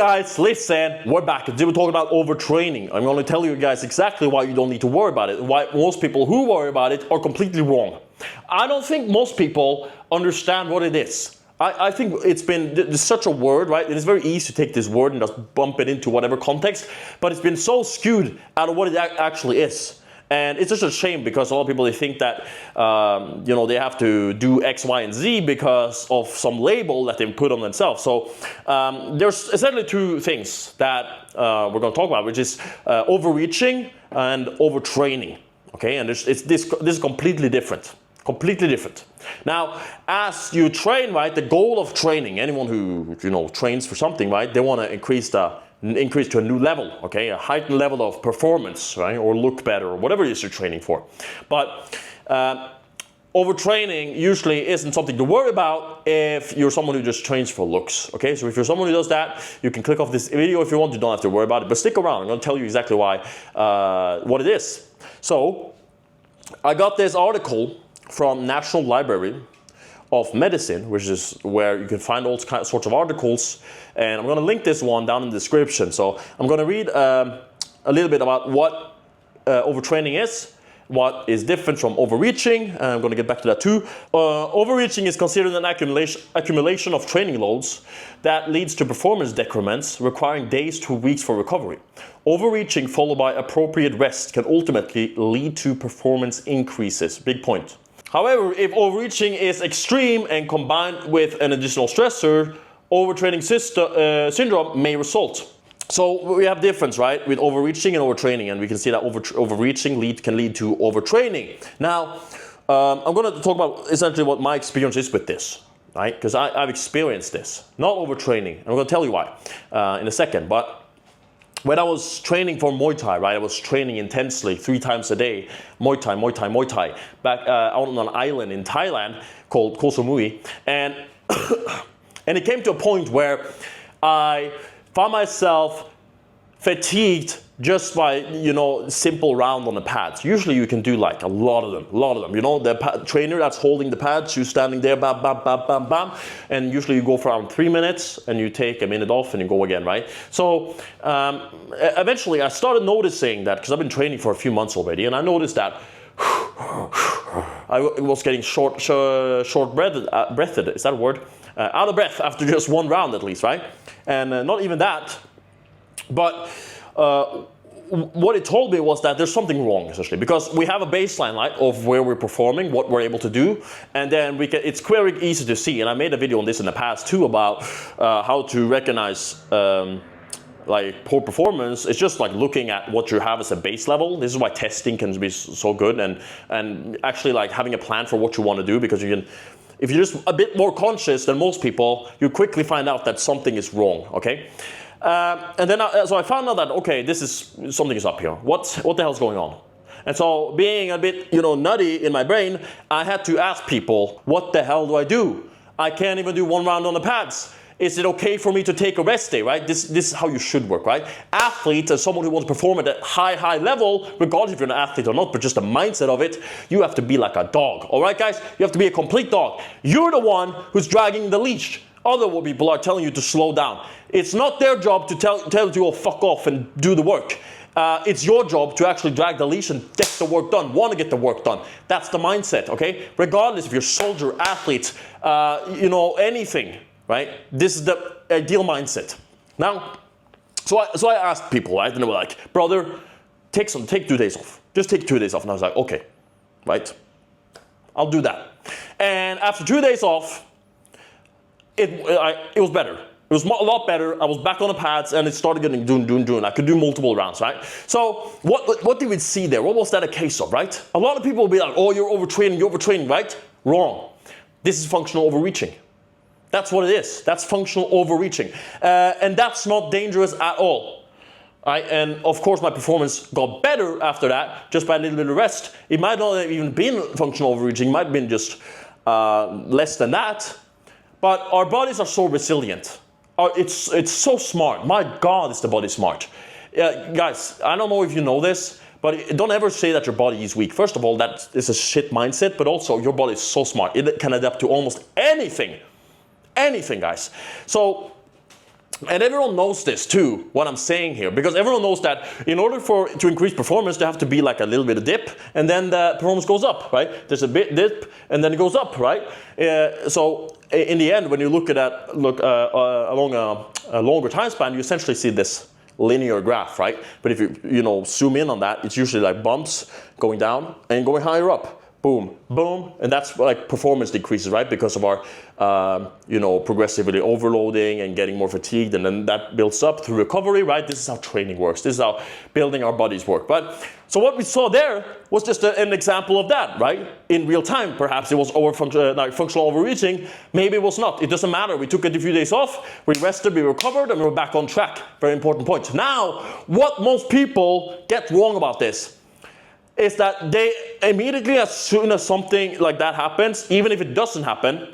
guys, listen, we're back. Today we're talking about overtraining. I'm going to tell you guys exactly why you don't need to worry about it, why most people who worry about it are completely wrong. I don't think most people understand what it is. I think there's such a word, right? It is very easy to take this word and just bump it into whatever context, but it's been so skewed out of what it actually is. And it's just a shame because a lot of people, they think that, they have to do X, Y, and Z because of some label that they've put on themselves. So there's essentially two things that we're going to talk about, which is overreaching and overtraining. Okay, and this is completely different. Completely different. Now, as you train, right, the goal of training, anyone who trains for something, right, they want to increase to a new level, okay, a heightened level of performance, right, or look better, or whatever it is you're training for. But overtraining usually isn't something to worry about if you're someone who just trains for looks, okay? So if you're someone who does that, you can click off this video if you want. You don't have to worry about it, but stick around. I'm going to tell you exactly why, what it is. So I got this article from National Library of Medicine, which is where you can find all sorts of articles, and I'm going to link this one down in the description. So I'm going to read a little bit about what overtraining is, what is different from overreaching, and I'm going to get back to that too. Overreaching is considered an accumulation of training loads that leads to performance decrements requiring days to weeks for recovery. Overreaching followed by appropriate rest can ultimately lead to performance increases. Big point. However, if overreaching is extreme and combined with an additional stressor, overtraining syndrome may result. So we have difference, right, with overreaching and overtraining, and we can see that overreaching can lead to overtraining. Now, I'm going to talk about essentially what my experience is with this, right, because I've experienced this, not overtraining. I'm going to tell you why in a second, but when I was training for Muay Thai, right, I was training intensely 3 times a day, Muay Thai, back out on an island in Thailand called Koh Samui, and and it came to a point where I found myself fatigued just by, simple round on the pads. Usually you can do like a lot of them. The trainer that's holding the pads, you standing there, bam, bam, bam, bam, bam, and usually you go for around 3 minutes and you take a minute off and you go again, right? So eventually I started noticing that, because I've been training for a few months already, and I noticed that I was getting short-breathed, is that a word? Out of breath after just one round at least, right? And not even that, but what it told me was that there's something wrong, essentially, because we have a baseline, right, of where we're performing, what we're able to do, and then it's very easy to see, and I made a video on this in the past too about how to recognize like poor performance. It's just like looking at what you have as a base level. This is why testing can be so good, and actually like having a plan for what you want to do, because you can, if you're just a bit more conscious than most people, you quickly find out that something is wrong, okay? And then so I found out that, okay, something is up here. What the hell's going on? And so being a bit, nutty in my brain, I had to ask people, what the hell do I do? I can't even do 1 round on the pads. Is it okay for me to take a rest day, right? This is how you should work, right? Athletes, as someone who wants to perform at a high level, regardless if you're an athlete or not, but just the mindset of it, you have to be like a dog, all right, guys? You have to be a complete dog. You're the one who's dragging the leash. Other people are telling you to slow down. It's not their job to tell you to fuck off and do the work. It's your job to actually drag the leash and get the work done, want to get the work done. That's the mindset, okay? Regardless if you're soldier, athlete, anything, right? This is the ideal mindset. Now, so I asked people, right? And they were like, brother, take 2 days off. Just take 2 days off. And I was like, okay, right? I'll do that. And after 2 days off, it was better. It was a lot better. I was back on the pads and it started getting doing. I could do multiple rounds, right? So what did we see there? What was that a case of, right? A lot of people will be like, oh, you're overtraining, right? Wrong. This is functional overreaching. That's what it is. That's functional overreaching. And that's not dangerous at all. Right? And of course my performance got better after that, just by a little bit of rest. It might not have even been functional overreaching. It might have been just less than that. But our bodies are so resilient. It's so smart. My God, is the body smart. Guys, I don't know if you know this, but don't ever say that your body is weak. First of all, that is a shit mindset, but also your body is so smart. It can adapt to almost anything. Anything, guys. So And everyone knows this too, what I'm saying here, because everyone knows that in order to increase performance, there have to be like a little bit of dip, and then the performance goes up, right? There's a bit dip, and then it goes up, right? So in the end, when you look at that, along a longer time span, you essentially see this linear graph, right? But if you zoom in on that, it's usually like bumps going down and going higher up. Boom, boom, and that's like performance decreases, right? Because of our, progressively overloading and getting more fatigued, and then that builds up through recovery, right? This is how training works. This is how building our bodies work. But so what we saw there was just an example of that, right? In real time, perhaps it was functional overreaching. Maybe it was not. It doesn't matter. We took a few days off. We rested. We recovered, and we were back on track. Very important point. Now, what most people get wrong about this is that they immediately, as soon as something like that happens, even if it doesn't happen,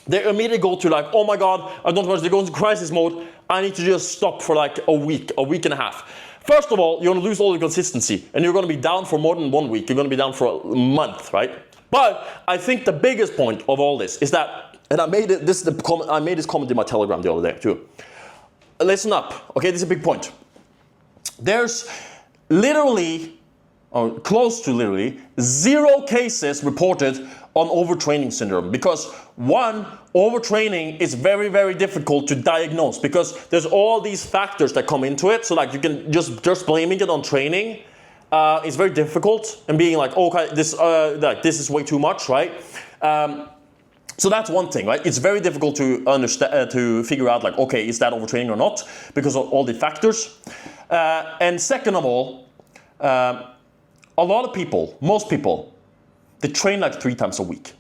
they immediately go to like, oh my God, I don't want to go into crisis mode. I need to just stop for like a week and a half. First of all, you're going to lose all your consistency, and you're going to be down for more than 1 week. You're going to be down for a month, right? But I think the biggest point of all this is that, and I made this comment in my Telegram the other day too. Listen up, okay? This is a big point. There's literally, or close to literally, 0 cases reported on overtraining syndrome, because one, overtraining is very, very difficult to diagnose because there's all these factors that come into it. So like you can just blaming it on training is very difficult, and being like, okay, this is way too much, right? So that's one thing, right? It's very difficult to understand, to figure out like, okay, is that overtraining or not, because of all the factors. And second of all, a lot of people, most people, they train like 3 times a week.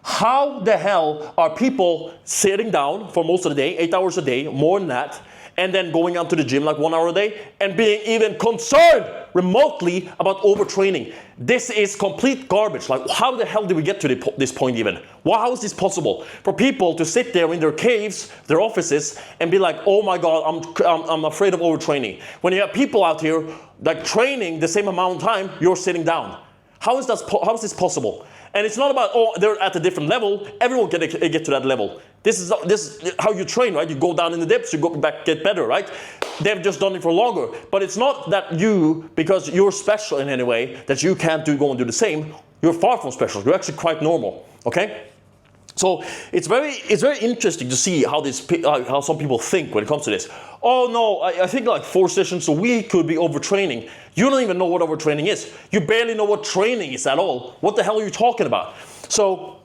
How the hell are people sitting down for most of the day, 8 hours a day, more than that, and then going out to the gym like 1 hour a day and being even concerned remotely about overtraining? This is complete garbage. Like, how the hell did we get to this point even? How is this possible? For people to sit there in their caves, their offices, and be like, oh my God, I'm afraid of overtraining. When you have people out here like training the same amount of time, you're sitting down. How is this possible? And it's not about, oh, they're at a different level. Everyone can get to that level. This is how you train, right? You go down in the depths, you go back, get better, right? They've just done it for longer. But it's not that you, because you're special in any way, that you can't go and do the same. You're far from special. You're actually quite normal, okay? So it's very interesting to see how some people think when it comes to this. Oh no, I think like 4 sessions a week could be overtraining. You don't even know what overtraining is. You barely know what training is at all. What the hell are you talking about? So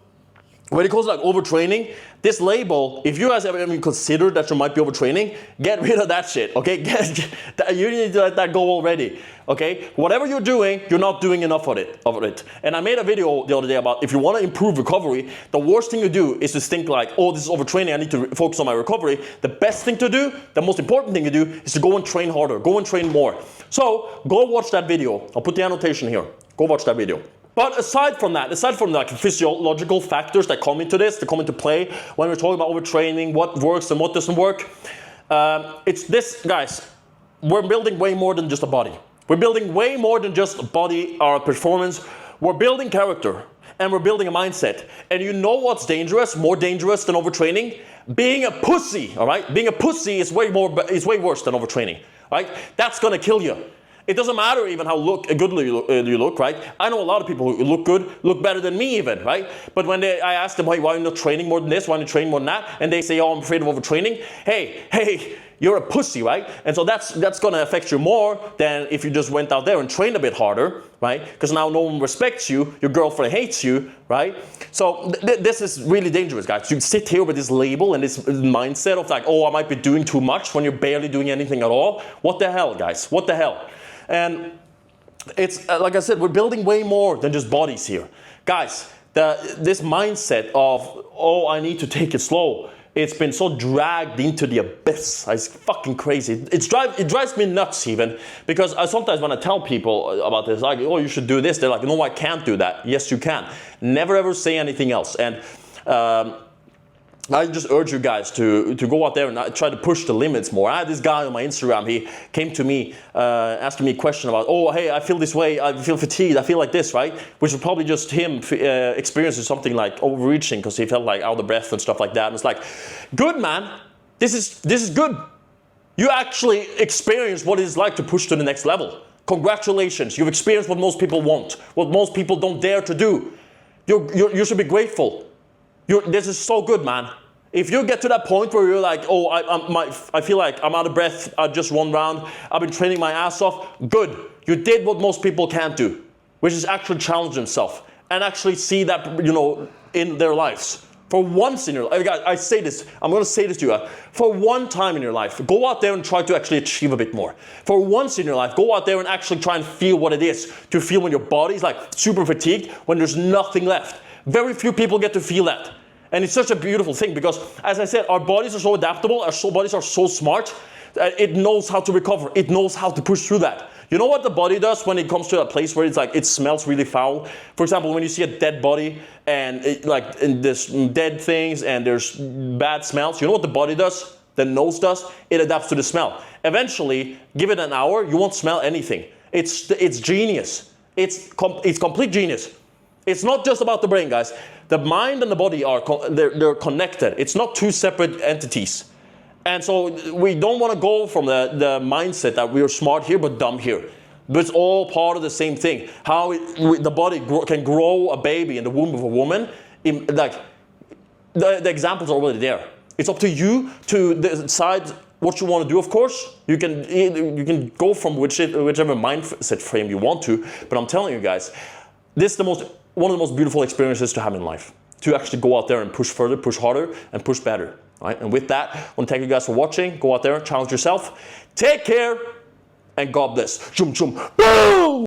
when it comes to like overtraining, this label, if you guys ever even considered that you might be overtraining, get rid of that shit, okay? You need to let that go already, okay? Whatever you're doing, you're not doing enough of it. And I made a video the other day about if you want to improve recovery, the worst thing you do is to think like, oh, this is overtraining, I need to focus on my recovery. The best thing to do, the most important thing to do, is to go and train harder, go and train more. So go watch that video. I'll put the annotation here. Go watch that video. But aside from like physiological factors that come into this, that come into play when we're talking about overtraining, what works and what doesn't work, it's this, guys. We're building way more than just a body. We're building way more than just a body, our performance. We're building character, and we're building a mindset. And you know what's dangerous, more dangerous than overtraining? Being a pussy, all right? Being a pussy is way worse than overtraining, right? That's gonna kill you. It doesn't matter even how good you look, right? I know a lot of people who look good, look better than me even, right? But when I ask them, hey, why are you not training more than this? Why are you training more than that? And they say, oh, I'm afraid of overtraining. Hey, you're a pussy, right? And so that's gonna affect you more than if you just went out there and trained a bit harder, right? Because now no one respects you, your girlfriend hates you, right? So this is really dangerous, guys. You sit here with this label and this mindset of like, oh, I might be doing too much when you're barely doing anything at all. What the hell, guys? What the hell? And it's, like I said, we're building way more than just bodies here. Guys, this mindset of, oh, I need to take it slow, it's been so dragged into the abyss. It's fucking crazy. It drives me nuts even, because I sometimes when I tell people about this, like, oh, you should do this, they're like, no, I can't do that. Yes, you can. Never ever say anything else. And I just urge you guys to go out there and try to push the limits more. I had this guy on my Instagram, he came to me asking me a question about, oh, hey, I feel this way, I feel fatigued, I feel like this, right? Which was probably just him experiencing something like overreaching because he felt like out of breath and stuff like that. And it's like, good man, This is good. You actually experience what it's like to push to the next level. Congratulations, you've experienced what most people want, what most people don't dare to do. You should be grateful. This is so good, man. If you get to that point where you're like, oh, I feel like I'm out of breath, I just one round, I've been training my ass off, good. You did what most people can't do, which is actually challenge themselves and actually see that, in their lives. For once in your life, I say this, I'm going to say this to you. For one time in your life, go out there and try to actually achieve a bit more. For once in your life, go out there and actually try and feel what it is to feel when your body's like super fatigued, when there's nothing left. Very few people get to feel that. And it's such a beautiful thing because, as I said, our bodies are so adaptable, our bodies are so smart, it knows how to recover. It knows how to push through that. You know what the body does when it comes to a place where it's like it smells really foul? For example, when you see a dead body and there's dead things and there's bad smells, you know what the body does? The nose does? It adapts to the smell. Eventually, give it an hour, you won't smell anything. It's genius. It's complete genius. It's not just about the brain, guys. The mind and the body they're connected. It's not two separate entities. And so we don't want to go from the mindset that we are smart here but dumb here. But it's all part of the same thing. How the body can grow a baby in the womb of a woman. The examples are already there. It's up to you to decide what you want to do, of course. You can go from whichever mindset frame you want to. But I'm telling you guys, this is one of the most beautiful experiences to have in life. To actually go out there and push further, push harder, and push better. Right? And with that, I want to thank you guys for watching. Go out there, challenge yourself. Take care, and God bless. Boom!